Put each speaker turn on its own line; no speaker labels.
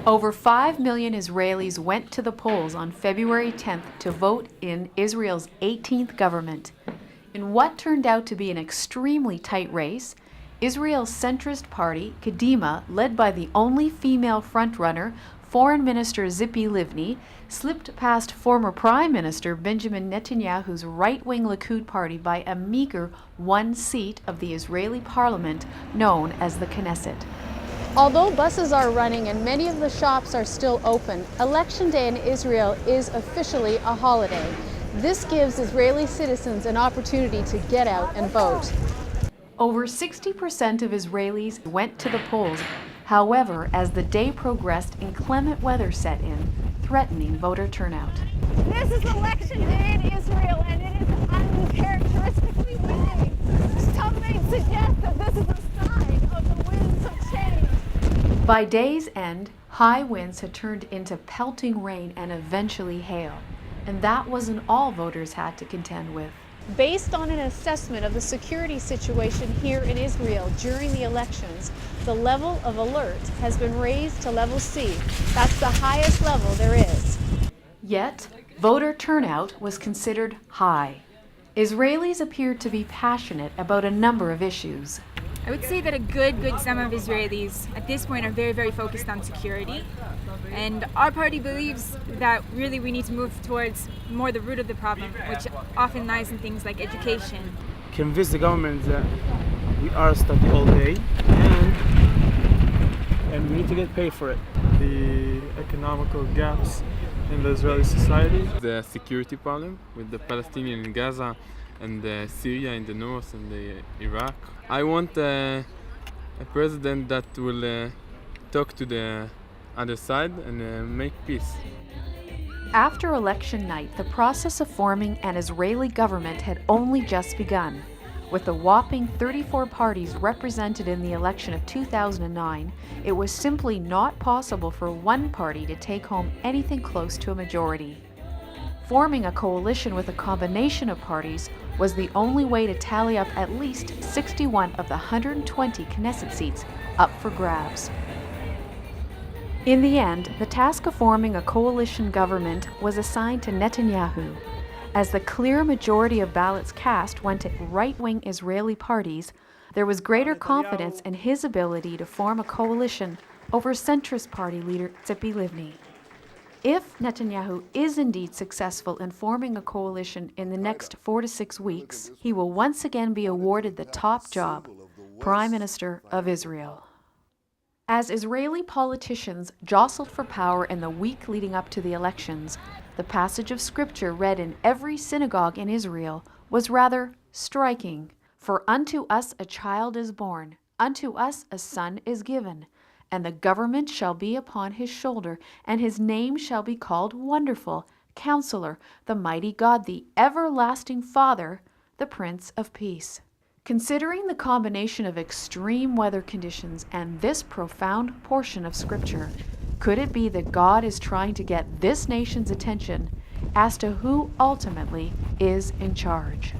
Over 5 million Israelis went to the polls on February 10th to vote in Israel's 18th government. In what turned out to be an extremely tight race, Israel's centrist party, Kadima, led by the only female frontrunner, Foreign Minister Tzipi Livni, slipped past former Prime Minister Benjamin Netanyahu's right-wing Likud party by a meager one seat of the Israeli parliament known as the Knesset.
Although buses are running and many of the shops are still open, Election Day in Israel is officially a holiday. This gives Israeli citizens an opportunity to get out and vote.
Over 60% of Israelis went to the polls. However, as the day progressed, inclement weather set in, threatening voter turnout.
This is Election Day in Israel, and it is uncharacteristically windy. Some may suggest that this is a sign of the winds of change.
By day's end, high winds had turned into pelting rain and eventually hail. And that wasn't all voters had to contend with.
Based on an assessment of the security situation here in Israel during the elections, the level of alert has been raised to level C. That's the highest level there is.
Yet, voter turnout was considered high. Israelis appeared to be passionate about a number of issues.
I would say that a good sum of Israelis at this point are very focused on security. And our party believes that really we need to move towards more the root of the problem, which often lies in things like education.
Convince the government that we are studying all day and we need to get paid for it.
The economical gaps in the Israeli society.
The security problem with the Palestinians in Gaza and Syria in the north and Iraq. I want a president that will talk to the other side and make peace.
After election night, the process of forming an Israeli government had only just begun. With the whopping 34 parties represented in the election of 2009, it was simply not possible for one party to take home anything close to a majority. Forming a coalition with a combination of parties was the only way to tally up at least 61 of the 120 Knesset seats up for grabs. In the end, the task of forming a coalition government was assigned to Netanyahu. As the clear majority of ballots cast went to right-wing Israeli parties, there was greater confidence in his ability to form a coalition over centrist party leader Tzipi Livni. If Netanyahu is indeed successful in forming a coalition in the next 4 to 6 weeks, he will once again be awarded the top job, Prime Minister of Israel. As Israeli politicians jostled for power in the week leading up to the elections, the passage of scripture read in every synagogue in Israel was rather striking. For unto us a child is born, unto us a son is given, and the government shall be upon his shoulder, and his name shall be called Wonderful, Counselor, the Mighty God, the Everlasting Father, the Prince of Peace. Considering the combination of extreme weather conditions and this profound portion of Scripture, could it be that God is trying to get this nation's attention as to who ultimately is in charge?